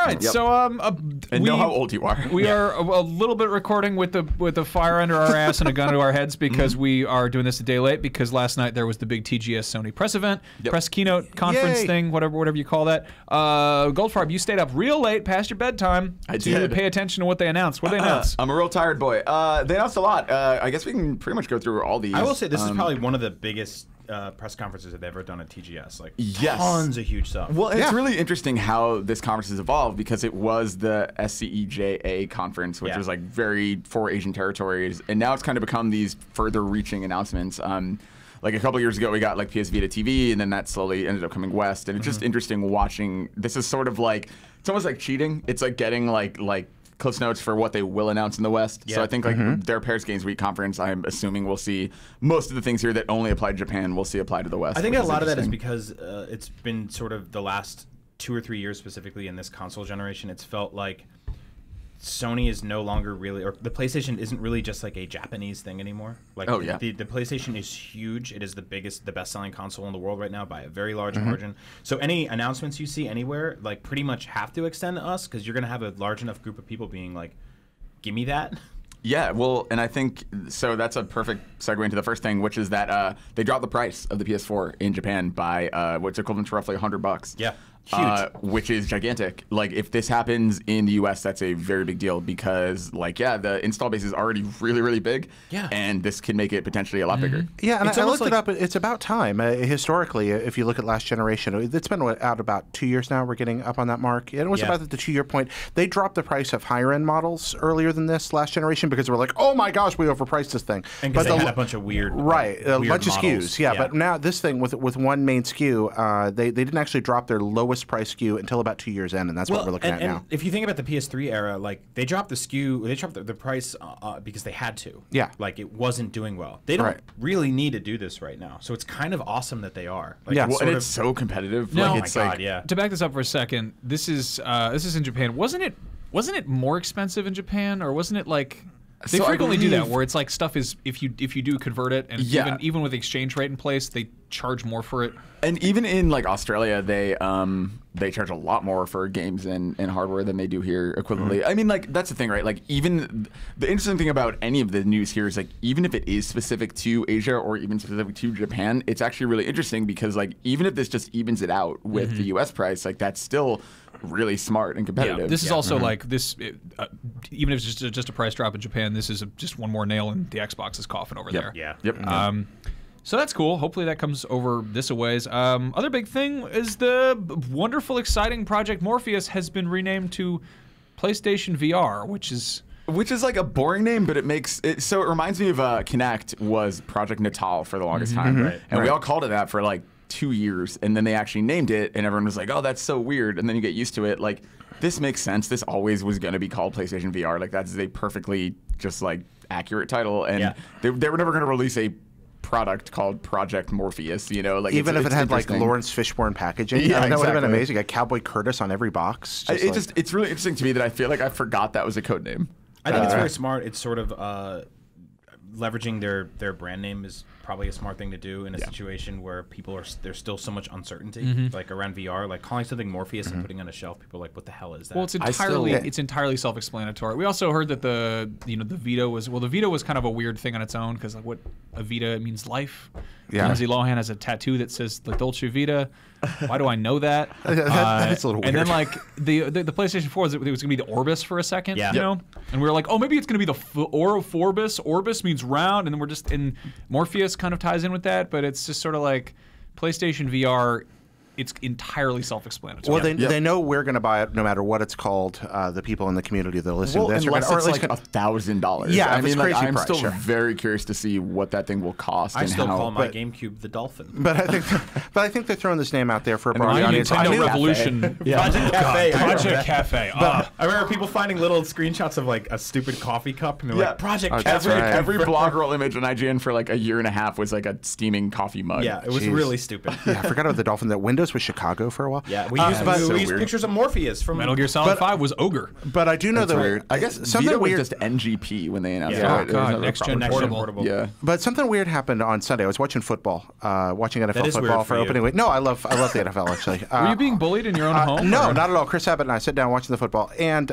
right, so and know how old you are. We are a little bit recording with the fire under our ass and a gun to our heads because we are doing this a day late because last night there was the big TGS Sony press event, press keynote conference thing, whatever you call that. Goldfarb, you stayed up real late past your bedtime to pay attention to what they announced. What did they announce? I'm a real tired boy. They announced a lot. I guess we can pretty much go through all these. I will say this is probably one of the biggest press conferences that they've ever done at TGS. Like tons of huge stuff. Well, it's really interesting how this conference has evolved because it was the SCEJA conference, which was like very for Asian territories, and now it's kind of become these further reaching announcements. Like a couple years ago, we got like PS Vita TV, and then that slowly ended up coming west. And it's just interesting watching. This is sort of like, it's almost like cheating. It's like getting like Cliff's Notes for what they will announce in the West. So I think like their Paris Games Week conference, I'm assuming we'll see most of the things here that only apply to Japan, we'll see apply to the West. I think a lot of that is because it's been sort of the last 2 or 3 years specifically in this console generation, it's felt like Sony is no longer really, or the PlayStation isn't really just like a Japanese thing anymore. Like the PlayStation is huge. It is the best-selling console in the world right now by a very large margin. So any announcements you see anywhere, like pretty much have to extend to us because you're going to have a large enough group of people being like, give me that. Yeah, well, and I think, so that's a perfect segue into the first thing, which is that they dropped the price of the PS4 in Japan by what's equivalent to roughly $100. Yeah. Huge. Which is gigantic. Like, if this happens in the US, that's a very big deal because, like, the install base is already really, really big. Yeah. And this can make it potentially a lot bigger. Yeah, and I looked it up. It's about time. Historically, if you look at last generation, it's been out about 2 years now. We're getting up on that mark. And it was about the 2-year point. They dropped the price of higher-end models earlier than this last generation because they were like, oh my gosh, we overpriced this thing. And because they had a bunch of weird a bunch of SKUs. Yeah, but now this thing with one main SKU, they didn't actually drop their lowest price SKU until about 2 years in, and that's what we're looking at now. If you think about the PS3 era, like they dropped the SKU, they dropped the price because they had to. Yeah, like it wasn't doing well. They don't really need to do this right now, so it's kind of awesome that they are. Like, it's so competitive. No, like, it's To back this up for a second, this is in Japan. Wasn't it more expensive in Japan, or wasn't it like? They frequently do that, where it's like stuff is if you do convert it, and even with the exchange rate in place, they charge more for it. And even in like Australia, they charge a lot more for games and hardware than they do here equivalently. I mean, like that's the thing, right? Like even the interesting thing about any of the news here is like even if it is specific to Asia or even specific to Japan, it's actually really interesting because like even if this just evens it out with the US price, like that's still really smart and competitive. Yeah, this is also like this. Even if it's just a price drop in Japan, this is just one more nail in the Xbox's coffin over there. Yeah. Yep. So that's cool. Hopefully that comes over this a ways. Other big thing is the wonderful, exciting Project Morpheus has been renamed to PlayStation VR, which is like a boring name, but it makes it so. It reminds me of Kinect was Project Natal for the longest time, and we all called it that for like 2 years, and then they actually named it, and everyone was like, "Oh, that's so weird," and then you get used to it. Like, this makes sense. This always was going to be called PlayStation VR. Like, that's a perfectly just like accurate title, and they were never going to release a product called Project Morpheus, you know, like even if it had like Lawrence Fishburne packaging, that would have been amazing. A Cowboy Curtis on every box. It's really interesting to me that I feel like I forgot that was a code name. I think it's very smart. It's sort of leveraging their brand name is probably a smart thing to do in a situation where there's still so much uncertainty, like around VR. Like calling something Morpheus and putting it on a shelf, people are like, "What the hell is that?" Well, it's entirely self-explanatory. We also heard that the Vita was kind of a weird thing on its own because like what a Vita means life. Yeah. Lindsay Lohan has a tattoo that says "La Dolce Vita." Why do I know that? That's a little weird. And then like the PlayStation 4 it was gonna be the Orbis for a second, you know, and we were like, oh, maybe it's gonna be the Ouroforbis. Orbis means round, and then we're just in Morpheus kind of ties in with that, but it's just sort of like PlayStation VR. It's entirely self-explanatory. Well, they know we're going to buy it no matter what it's called. The people in the community that listen to this, unless it's like $1,000. Yeah, I mean, like, I'm price, still very curious to see what that thing will cost. I and still how, call my GameCube the Dolphin. But I think they're throwing this name out there for a broad audience. Nintendo Revolution, Project Cafe. Project Cafe. I remember people finding little screenshots of like a stupid coffee cup, and they're like, Project Cafe. Every blog roll image on IGN for like a year and a half was like a steaming coffee mug. Yeah, it was really stupid. Yeah, I forgot about the Dolphin. That Windows Windows was Chicago for a while. Yeah, we used pictures of Morpheus from Metal Gear Solid 5 was Ogre. But I do know that weird. I guess something Vita weird. was just NGP when they announced it. Oh god, next gen portable. Yeah. But something weird happened on Sunday. I was watching football, watching NFL is football weird for for opening week. No, I love the NFL actually. Were you being bullied in your own home? No, or? not at all. Chris Abbott and I sit down watching the football, and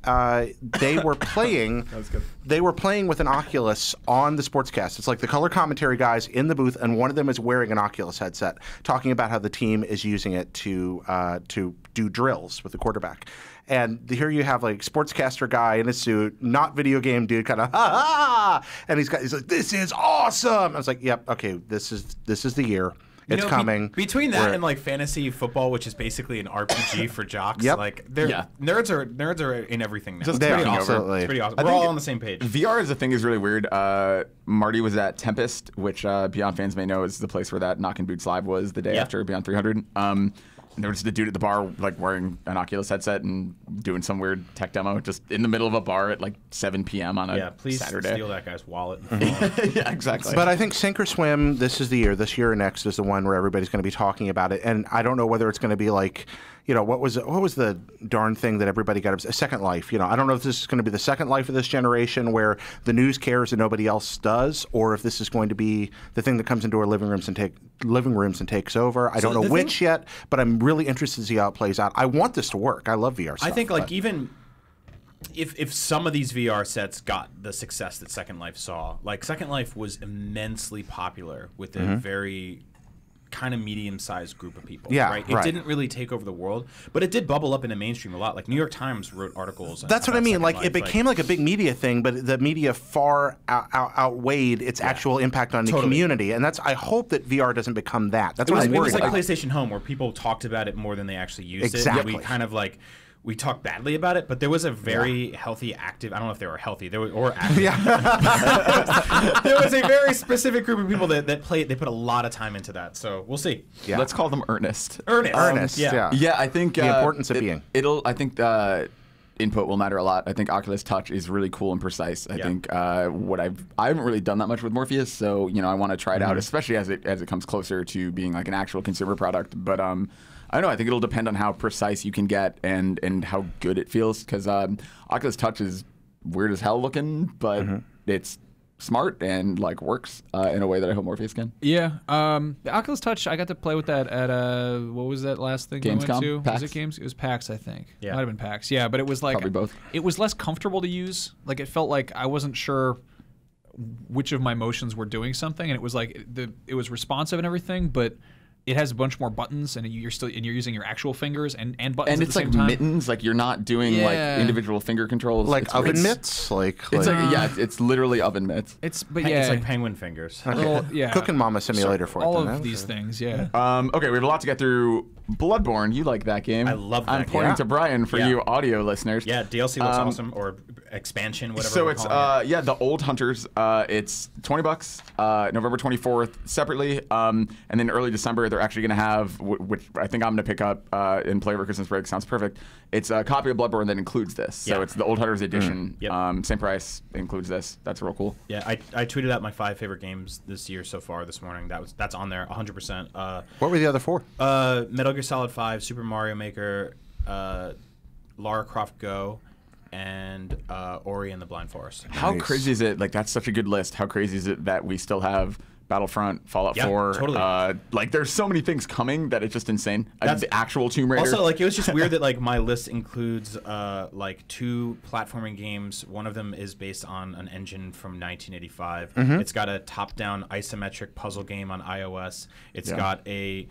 they were playing. That was good. They were playing with an Oculus on the sportscast. It's like the color commentary guys in the booth, and one of them is wearing an Oculus headset, talking about how the team is using it to do drills with the quarterback. And here you have like sportscaster guy in a suit, not video game dude, kind of ha ha, and he's like, "This is awesome." I was like, "Yep, okay, this is the year." It's coming. Between that and like fantasy football, which is basically an RPG for jocks, like nerds are in everything now. Just it's pretty absolutely. awesome. It's pretty awesome. We're all on the same page. VR as a thing is really weird. Marty was at Tempest, which Beyond fans may know is the place where that Knockin' Boots Live was the day after Beyond 300. And there was the dude at the bar like wearing an Oculus headset and doing some weird tech demo just in the middle of a bar at like 7 p.m. on a please Saturday. steal that guy's wallet. Yeah, exactly. But I think Sink or Swim, this is the year. This year or next is the one where everybody's going to be talking about it. And I don't know whether it's going to be like, what was the darn thing that everybody got? A Second Life. I don't know if this is going to be the Second Life of this generation where the news cares and nobody else does, or if this is going to be the thing that comes into our living rooms and takes over. I don't know which yet, but I'm really interested to see how it plays out. I want this to work. I love VR stuff. I think even if some of these VR sets got the success that Second Life saw, like Second Life was immensely popular with a very kind of medium-sized group of people. Right? It didn't really take over the world, but it did bubble up in the mainstream a lot. Like New York Times wrote articles. That's what I mean. Like it became like a big media thing, but the media far outweighed its actual impact on the community. And I hope that VR doesn't become that. That's what I'm worried about. It was like PlayStation Home, where people talked about it more than they actually used it. Exactly. We kind of like. We talked badly about it, but there was a very healthy, active. I don't know if they were healthy, or active. There was a very specific group of people that played. They put a lot of time into that. So we'll see. Yeah. Let's call them earnest. Earnest. Yeah. I think the importance of being. I think input will matter a lot. I think Oculus Touch is really cool and precise. I think I haven't really done that much with Morpheus, so I want to try it out, especially as it comes closer to being like an actual consumer product. But I don't know. I think it'll depend on how precise you can get and how good it feels. Because Oculus Touch is weird as hell looking, but it's smart and like works in a way that I hope Morpheus can. Yeah. The Oculus Touch, I got to play with that at what was that last thing Gamescom? we went to? PAX? Was it Games? It was PAX, I think. Yeah. Might have been PAX. Yeah, but it was like Probably both. It was less comfortable to use. Like it felt like I wasn't sure which of my motions were doing something, and it was like it was responsive and everything, but it has a bunch more buttons, and you're using your actual fingers and buttons. And at it's the same like time. Mittens, like you're not doing like individual finger controls. Like oven mitts, it's literally oven mitts. It's like penguin fingers. Cooking Mama Simulator for all of these things. Yeah. Okay, we have a lot to get through. Bloodborne, you like that game? I love that I'm game. pointing to Brian for you audio listeners. Yeah, DLC looks awesome, or expansion, whatever. So it's the Old Hunters. It's $20, November 24th separately, and then early December they're actually going to have, which I think I'm going to pick up and play over Christmas break. Sounds perfect. It's a copy of Bloodborne that includes this. So it's the Old Hunters edition. Same price, includes this. That's real cool. Yeah, I tweeted out my 5 favorite games this year so far this morning. That's on there 100%. What were the other 4? Metal Gear Solid 5, Super Mario Maker, Lara Croft Go, and Ori and the Blind Forest. How crazy is it? Like, that's such a good list. How crazy is it that we still have Battlefront, Fallout 4? Totally. Like, there's so many things coming that it's just insane. That's the actual Tomb Raider. Also, like, it was just weird that like my list includes like 2 platforming games. One of them is based on an engine from 1985. It's got a top-down isometric puzzle game on iOS. It's got a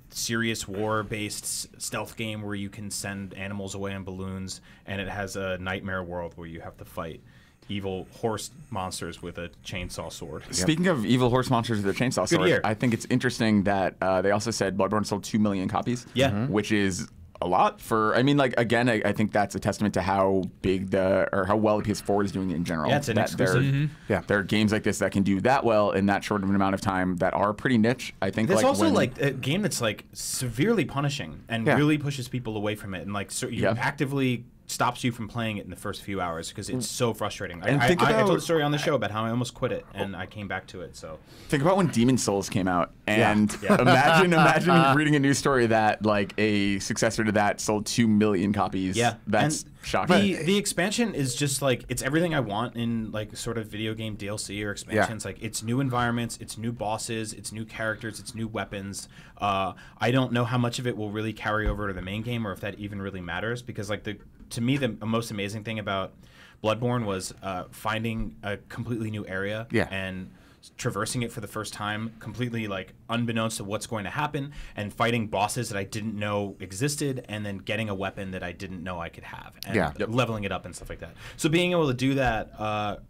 serious war-based stealth game where you can send animals away in balloons, and it has a nightmare world where you have to fight evil horse monsters with a chainsaw sword. Speaking of evil horse monsters with a chainsaw sword, year. I think it's interesting that they also said Bloodborne sold 2 million copies. Which is a lot for. I mean, like, again, I think that's a testament to how big or how well the PS4 is doing in general. Yeah, it's an exclusive. There are games like this that can do that well in that short of an amount of time that are pretty niche. I think there's also like a game that's like severely punishing and really pushes people away from it, and like so you actively stops you from playing it in the first few hours because it's so frustrating. And I told the story on the show about how I almost quit it, and I came back to it. So think about when Demon's Souls came out, and imagine reading a news story that like a successor to that sold 2 million copies. Yeah, that's shocking. The expansion is just like it's everything I want in like sort of video game DLC or expansions. Like it's new environments, it's new bosses, it's new characters, it's new weapons. I don't know how much of it will really carry over to the main game or if that even really matters, because like to me the most amazing thing about Bloodborne was finding a completely new area and traversing it for the first time, completely like unbeknownst to what's going to happen, and fighting bosses that I didn't know existed, and then getting a weapon that I didn't know I could have, and leveling it up and stuff like that. So being able to do that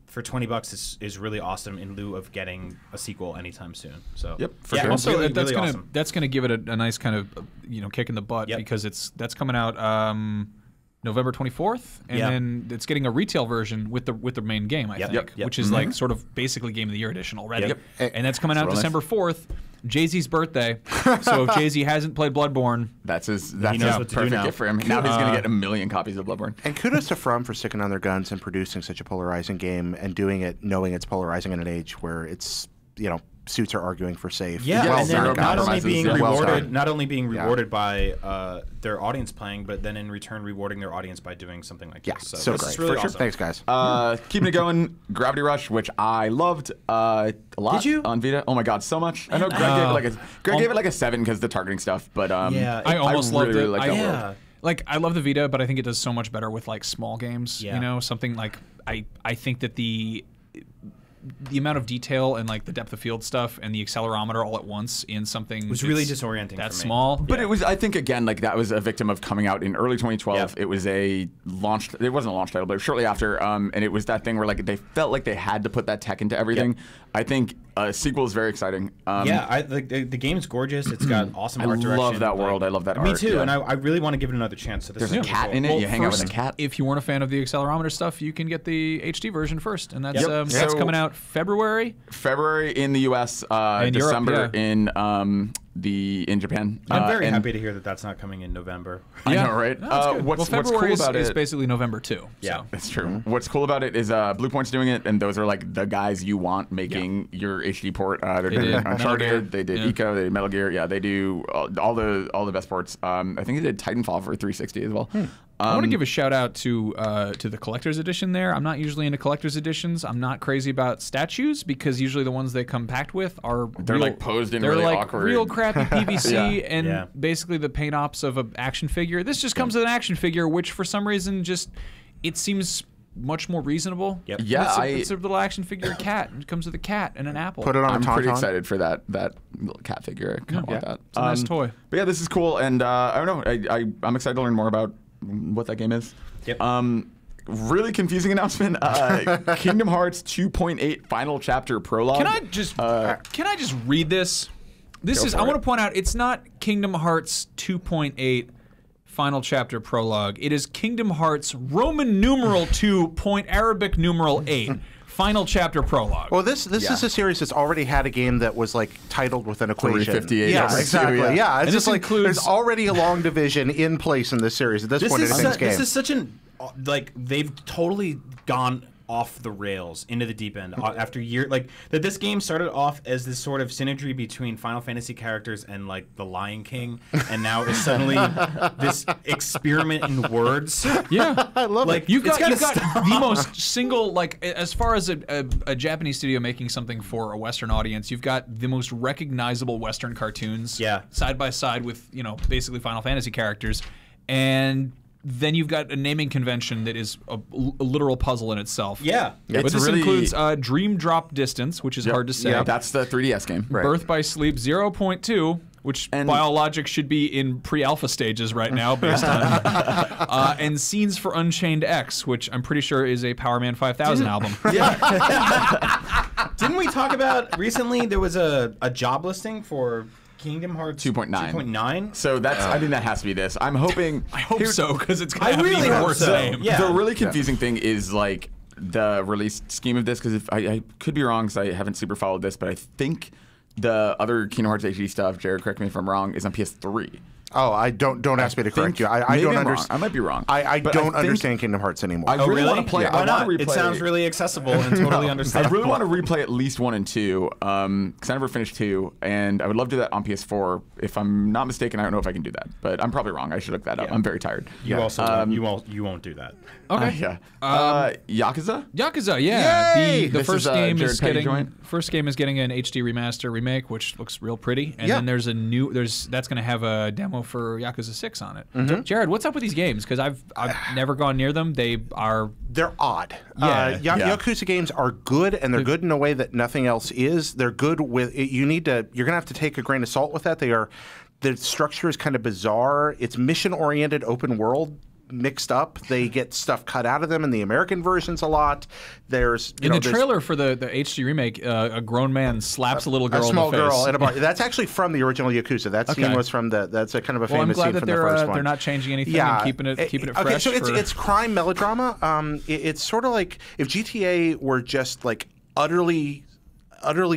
for $20 is really awesome in lieu of getting a sequel anytime soon. So for sure. Also, really, that's really gonna awesome. that's gonna give it a nice kind of kick in the butt because that's coming out November 24th, and then it's getting a retail version with the main game, I think, which is like sort of basically Game of the Year edition already. And that's coming out December 4th, Jay-Z's birthday. So if Jay-Z hasn't played Bloodborne, that's his knows what to do perfect now. gift for him. Now he's gonna get 1 million copies of Bloodborne. And kudos to From for sticking on their guns and producing such a polarizing game and doing it knowing it's polarizing in an age where it's suits are arguing for safe. Yeah, and then not only being rewarded, Well done. by their audience playing, but then in return rewarding their audience by doing something like this. So this great. is really For awesome. sure. Thanks, guys. Keeping it going, Gravity Rush, which I loved a lot. Did you? On Vita? Oh my god, so much. I know Greg gave it like a 7 because of the targeting stuff, but I almost loved it. Liked that world. Like, I love the Vita, but I think it does so much better with like small games. Something like I think that the amount of detail and like the depth of field stuff and the accelerometer all at once in something was really disorienting. That's for me. small, but it was. I think again, like that was a victim of coming out in early 2012. It was a launch. It wasn't a launch title, but shortly after. And it was that thing where like they felt like they had to put that tech into everything. I think a sequel is very exciting. The game's gorgeous. It's got awesome art direction. I love that world. I love that art. Me too, and I really want to give it another chance. So this There's is a cat in it. You hang out with a cat. If you weren't a fan of the accelerometer stuff, you can get the HD version first, and that's that's coming out February in the U.S. December Europe, in Japan. I'm very happy to hear that that's not coming in November. I know, right? What's February cool about is it? basically November too. Yeah, that's true. What's cool about it is Blue Point's doing it, and those are like the guys you want making your HD port. They're doing Uncharted, they did Eco, they did Metal Gear. Yeah, they do all the best ports. I think they did Titanfall for 360 as well. I want to give a shout out to the collector's edition there. I'm not usually into collector's editions. I'm not crazy about statues because usually the ones they come packed with are like posed in really awkward, real crappy PVC and basically the paint ops of an action figure. This just comes with an action figure, which for some reason it seems much more reasonable. Yeah, it's a little action figure cat. It comes with a cat and an apple. Put it on I'm a tauntaun. pretty excited for that little cat figure. I kind of want that. It's a nice toy. But yeah, this is cool, and I don't know. I'm excited to learn more about what that game is. Really confusing announcement. Kingdom Hearts 2.8 Final Chapter Prologue. Can I just read this? I want to point out it's not Kingdom Hearts 2.8 Final Chapter Prologue. It is Kingdom Hearts Roman numeral 2 Arabic numeral 8 Final Chapter Prologue. Well, this is a series that's already had a game that was like titled with an equation. 358. Yeah, exactly. Yeah, it's and just like includes, there's already a long division in place in this series at this point in the game. This is such an they've totally gone off the rails into the deep end after year this game started off as this sort of synergy between Final Fantasy characters and like the Lion King, and now is suddenly this experiment in words. Yeah, I love it. You've got the most single, like, as far as a Japanese studio making something for a Western audience, you've got the most recognizable Western cartoons side by side with basically Final Fantasy characters, and then you've got a naming convention that is a literal puzzle in itself. Yeah. But this includes Dream Drop Distance, which is hard to say. Yeah, that's the 3DS game. Right. Birth by Sleep 0.2, which by all logic should be in pre-alpha stages right now based on... and Scenes for Unchained X, which I'm pretty sure is a Power Man 5000 album. Yeah. Didn't we talk about recently there was a job listing for... Kingdom Hearts 2.9. So that's I think that has to be this. I'm hoping. I hope so, because it's gonna have really an even hope worse so. name. Yeah. The really confusing thing is like the release scheme of this, because if I could be wrong because I haven't super followed this, but I think the other Kingdom Hearts HD stuff, Jared, correct me if I'm wrong, is on PS3. Oh, I don't ask me to correct you. I don't understand. I might be wrong. I don't understand Kingdom Hearts anymore. I really want to play. Why not? Replay. It sounds really accessible and totally understandable. I really want to replay at least 1 and 2, because I never finished 2, and I would love to do that on PS4. If I'm not mistaken, I don't know if I can do that, but I'm probably wrong. I should look that up. I'm very tired. You also you won't do that. Okay. Yeah. Yakuza. Yakuza. Yeah. Yay! The This first is, game Jared is Petty getting joint? an HD remaster remake, which looks real pretty, and Yeah. then there's that's going to have a demo for Yakuza 6 on it. Jared, what's up with these games? Because I've never gone near them. They're odd. Yeah. Yakuza games are good, and they're good in a way that nothing else is. They're good with you're gonna have to take a grain of salt with that. The structure is kind of bizarre. It's mission-oriented, open world mixed up. They get stuff cut out of them in the American versions a lot. There's in the trailer for the HD remake, a grown man slaps a little girl a small in the face. girl in a bar. That's actually from the original Yakuza. That scene was from that's a kind of a famous I'm scene glad from that the first one. they're not changing anything and keeping it fresh. Okay, so it's crime melodrama. It's sort of like if GTA were just like utterly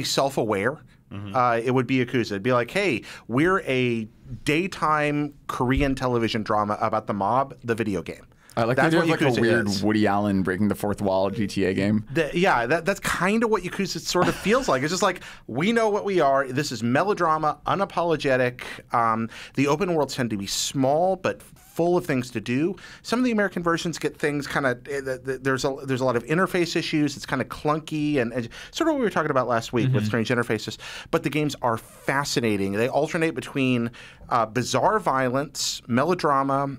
self-aware. It would be Yakuza. It'd be like, hey, we're a daytime Korean television drama about the mob, the video game. I like That's that what like a Yakuza weird is. Woody Allen breaking the fourth wall GTA game. That's kind of what Yakuza sort of feels like. It's just like, we know what we are. This is melodrama, unapologetic. The open worlds tend to be small, but full of things to do. Some of the American versions get things kind of, there's a lot of interface issues. It's kind of clunky and sort of what we were talking about last week with strange interfaces. But the games are fascinating. They alternate between bizarre violence, melodrama,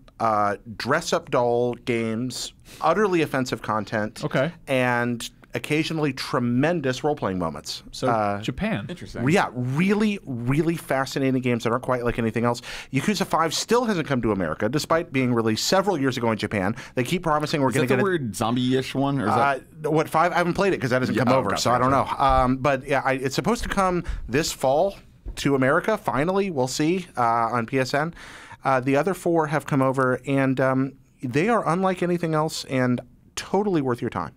dress-up doll games, utterly offensive content, and occasionally tremendous role-playing moments. So Japan. Interesting. Yeah, really, really fascinating games that aren't quite like anything else. Yakuza 5 still hasn't come to America, despite being released several years ago in Japan. They keep promising we're going to get the weird zombie-ish one? Or is that... What, 5? I haven't played it because that hasn't come over, gotcha, so I don't know. But yeah, it's supposed to come this fall to America, finally. We'll see on PSN. The other 4 have come over, and they are unlike anything else and totally worth your time.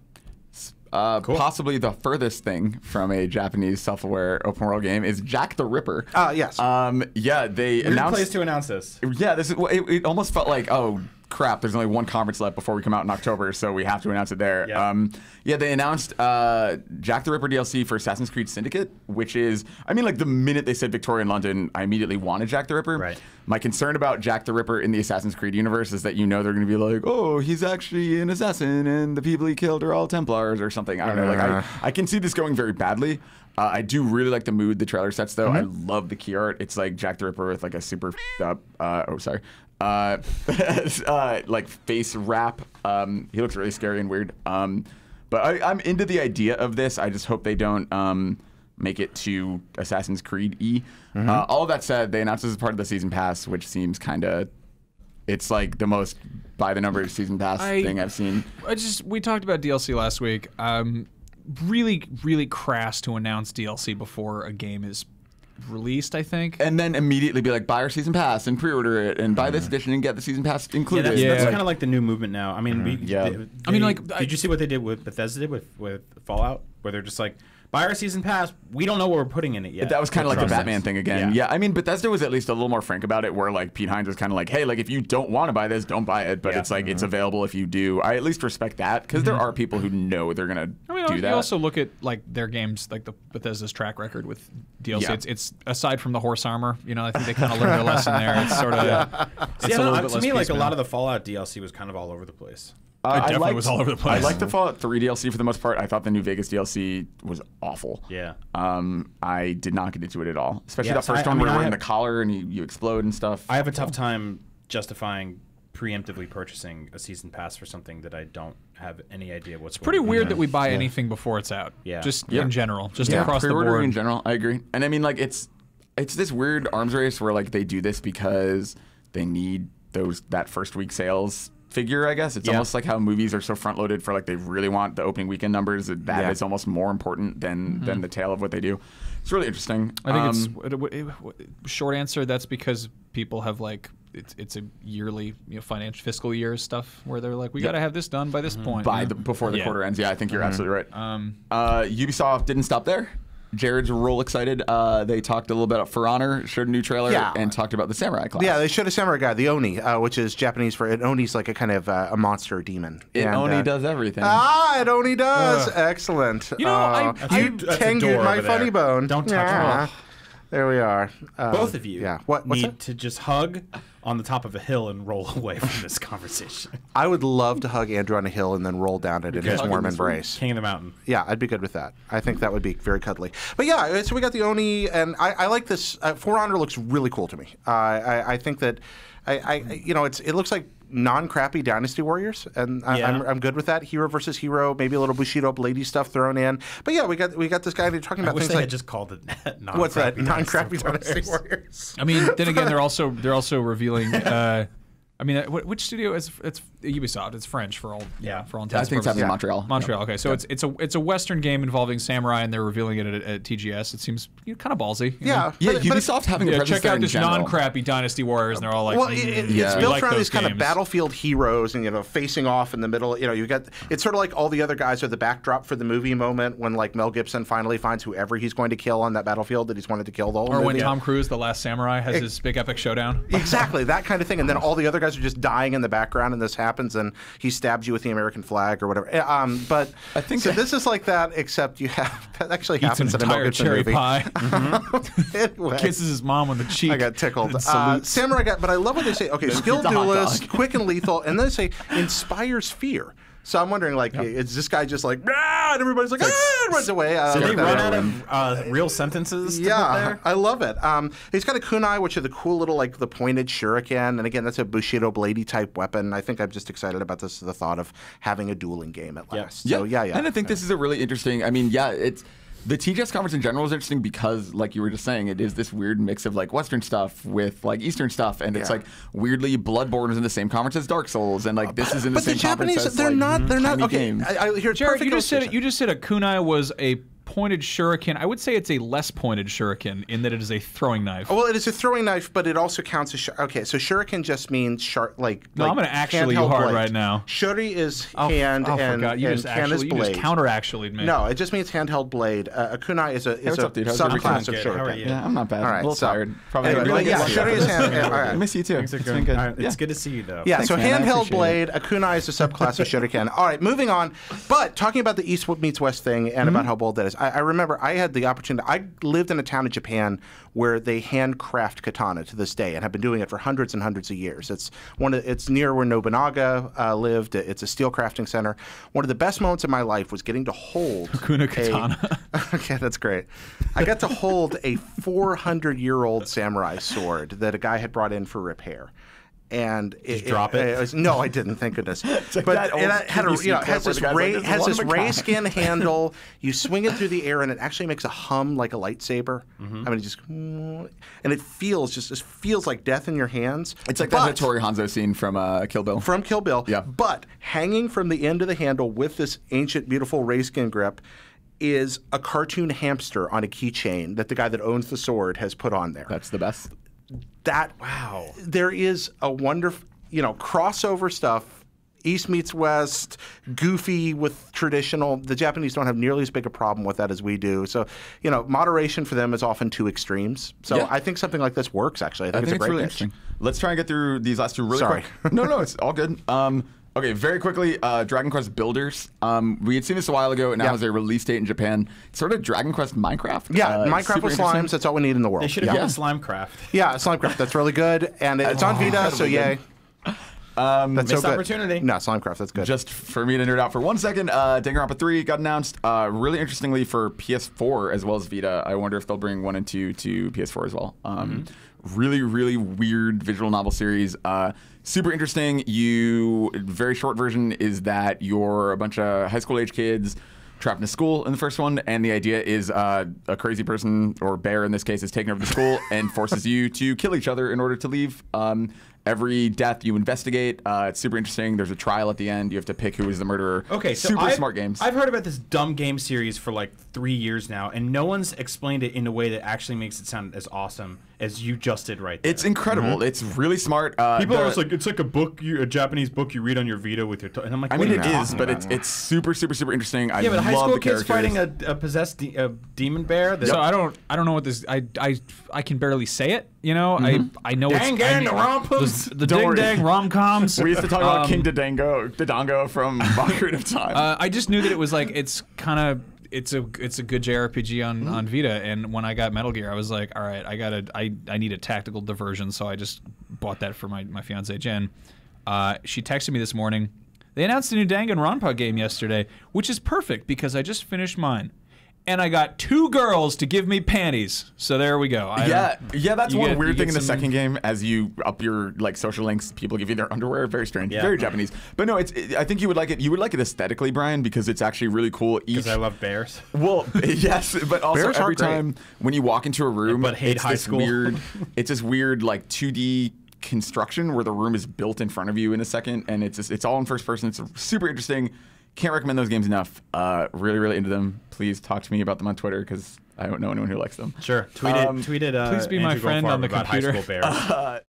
Cool. Possibly the furthest thing from a Japanese self-aware open world game is Jack the Ripper. Yes. Yeah, they Weird announced. place to announce this. Yeah, this is. It almost felt like, oh crap, there's only one conference left before we come out in October, so we have to announce it there. Yeah. They announced Jack the Ripper DLC for Assassin's Creed Syndicate, which is, I mean, like the minute they said Victorian London, I immediately wanted Jack the Ripper. Right. My concern about Jack the Ripper in the Assassin's Creed universe is that they're going to be like, oh, he's actually an assassin and the people he killed are all Templars or something. I don't know. Like I can see this going very badly. I do really like the mood the trailer sets, though. I love the key art. It's like Jack the Ripper with like a super up, like face wrap. He looks really scary and weird. But I'm into the idea of this. I just hope they don't make it too Assassin's Creed-y. All of that said, they announced this as part of the season pass, which seems kind of, it's like the most by the numbers season pass thing I've seen. We talked about DLC last week. Really, really crass to announce DLC before a game is released, I think. And then immediately be like, buy our season pass and pre-order it and buy this edition and get the season pass included. That's kind of like the new movement now. I mean, did you see what they did with Bethesda did with Fallout, where they're just like, buy our season pass. We don't know what we're putting in it yet. That was kind of like the Batman thing again. Yeah, I mean, Bethesda was at least a little more frank about it, where like Pete Hines was kind of like, hey, like if you don't want to buy this, don't buy it. But it's like it's available if you do. I at least respect that, because there are people who know they're gonna do that. You also look at like their games, like the Bethesda's track record with DLC. Yeah. It's aside from the horse armor, I think they kind of learned their lesson there. It's sort of to me, like a lot of the Fallout DLC was kind of all over the place. It definitely was all over the place. I liked the Fallout 3 DLC for the most part. I thought the New Vegas DLC was awful. Yeah. I did not get into it at all, especially that first one where you're in the collar and you explode and stuff. I have a tough time justifying preemptively purchasing a season pass for something that I don't have any idea what's going on. Pretty weird that we buy anything before it's out. Yeah. Just in general, just across the board. In general, I agree. And I mean, like it's this weird arms race where like they do this because they need that first week sales figure, I guess. It's almost like how movies are so front-loaded for like they really want the opening weekend numbers. That is almost more important than the tail of what they do. It's really interesting. I think it's short answer. That's because people have like it's a yearly financial fiscal year stuff where they're like, we got to have this done by this point before the quarter ends. Yeah, I think you're absolutely right. Ubisoft didn't stop there. Jared's real excited. They talked a little bit about For Honor, showed a new trailer, and talked about the samurai class. Yeah, they showed a samurai guy, the Oni, which is Japanese for an Oni's like a kind of a monster demon. Oni does everything. It Oni does. Excellent. You know, you tangled my funny bone. Don't touch me. There we are. Both of you what's need that? to just hug on the top of a hill and roll away from this conversation. I would love to hug Andrew on a hill and then roll down it in his warm embrace. King of the mountain. Yeah, I'd be good with that. I think that would be very cuddly. But yeah, so we got the Oni, and I like this. For Honor looks really cool to me. I think that, it looks like non-crappy Dynasty Warriors, and I'm good with that. Hero versus hero, maybe a little Bushido Blady stuff thrown in. But yeah, we got this guy talking about I wish things they like had just called it non-crappy. What's that? Non-crappy Dynasty Dynasty Warriors. I mean, then again, they're also revealing. I mean, which studio is it's Ubisoft? It's French for all for all intents and purposes. I think it's happening in Montreal. Montreal. Okay, so it's a Western game involving samurai, and they're revealing it at TGS. It seems kind of ballsy. Yeah, Ubisoft having a presence check there out in this general. non-crappy Dynasty Warriors, and they're all like, it's built around these kind of battlefield heroes, and facing off in the middle. You got it's sort of like all the other guys are the backdrop for the movie moment when like Mel Gibson finally finds whoever he's going to kill on that battlefield that he's wanted to kill the whole movie. Or when Tom Cruise, the Last Samurai, has his big epic showdown. Exactly, that kind of thing, and then all the other guys are just dying in the background, and this happens, and he stabs you with the American flag or whatever. But I think so. This is like that, except you have that actually happens in a Mel Gibson cherry movie. Pie. Anyway, Kisses his mom on the cheek. I got tickled. Samurai guy, but I love what they say. Okay, skilled duelist, quick and lethal, and then they say inspires fear. So I'm wondering, like, is this guy just like, ah, and everybody's like, ah, and runs away? Did they run out of real sentences to put there? I love it. He's got a kunai, which is the cool little, like, the pointed shuriken. And again, that's a Bushido Blady type weapon. I think I'm just excited about this, the thought of having a dueling game at last. So, yeah. And I think this is a really interesting, it's... The TGS conference in general is interesting because, like you were just saying, it is this weird mix of like Western stuff with like Eastern stuff, and it's like weirdly Bloodborne is in the same conference as Dark Souls, and like this is in the same conference as they're not okay. Games. Jared, you just said a kunai was a pointed shuriken. I would say it's a less pointed shuriken in that it is a throwing knife. Well, it is a throwing knife, but it also counts as okay. So shuriken just means like. No, I'm going to actually you hard blade. Right now. Shuri is hand and can is blade. You just counter actually me. No, it just means handheld blade. A kunai is a subclass of shuriken. Yeah, I'm not bad. All right, a little tired. Probably. Shuri is hand. All right. I miss you too. It's been good. It's good to see you though. Yeah, so handheld blade. A kunai is a subclass of shuriken. All right, moving on. But talking about the East meets West thing and about how bold that is, I remember I had the opportunity. I lived in a town in Japan where they handcraft katana to this day and have been doing it for hundreds and hundreds of years. It's near where Nobunaga lived. It's a steel crafting center. One of the best moments of my life was getting to hold Hakuna Katana. Okay, that's great. I got to hold a 400-year-old samurai sword that a guy had brought in for repair. And Did you drop it? No, I didn't. Thank goodness. But it had has this ray skin handle. You swing it through the air, and it actually makes a hum like a lightsaber. I mean, and it feels like death in your hands. It's like that Hattori Hanzo scene from Kill Bill. From Kill Bill. Yeah. But hanging from the end of the handle with this ancient, beautiful ray skin grip is a cartoon hamster on a keychain that the guy that owns the sword has put on there. That's the best. There is a wonderful, crossover stuff, East meets West, goofy with traditional. The Japanese don't have nearly as big a problem with that as we do. So, moderation for them is often two extremes. So I think something like this works, actually. I think it's a great really pitch. interesting. Let's try and get through these last two really quick. No, it's all good. Okay, very quickly, Dragon Quest Builders. We had seen this a while ago, and now has a release date in Japan. It's sort of Dragon Quest Minecraft. Yeah, Minecraft with slimes. That's all we need in the world. They should have done Slimecraft. Yeah, Slimecraft. That's really good, and it's on Vita, so yay. That's missed so good. Opportunity. No, Slimecraft. That's good. Just for me to nerd out for 1 second, Danganronpa 3 got announced. Really interestingly for PS4 as well as Vita. I wonder if they'll bring 1 and 2 to PS4 as well. Really, really weird visual novel series. Super interesting. Very short version is that you're a bunch of high school age kids trapped in a school in the first one, and the idea is a crazy person, or bear in this case, is taking over the school and forces you to kill each other in order to leave. Every death you investigate. It's super interesting. There's a trial at the end. You have to pick who is the murderer. Okay, so super smart games. I've heard about this dumb game series for like 3 years now, and no one's explained it in a way that actually makes it sound as awesome as you just did right there. It's incredible. It's really smart. People are like, it's like a Japanese book you read on your Vita with your. And I'm like, I mean, it is, but it's super interesting. I yeah, but high love school the kids characters. fighting a possessed demon bear. That, So I don't know what this. I can barely say it. You know, I know Danganronpa. the ding dang rom coms. We used to talk about King Dodongo from Ocarina of Time. I just knew that it was like it's a good JRPG on Vita, and when I got Metal Gear, I was like, all right, I need a tactical diversion, so I just bought that for my fiance Jen. She texted me this morning. They announced a new Danganronpa game yesterday, which is perfect because I just finished mine. And I got 2 girls to give me panties. So there we go. That's one weird thing in the second game. As you up your like social links, people give you their underwear. Very strange. Yeah. Very Japanese. But no, I think you would like it. You would like it aesthetically, Brian, because it's actually really cool. Because I love bears. Well, yes, but also Bears every are great. time when you walk into a room, But hate high school. It's this weird like 2D construction where the room is built in front of you in a second, and it's all in first person. It's super interesting. Can't recommend those games enough. Really into them. Please talk to me about them on Twitter because I don't know anyone who likes them. Sure. Tweeted. Please be my Andrew friend Goldfarb on the about computer. High school bears.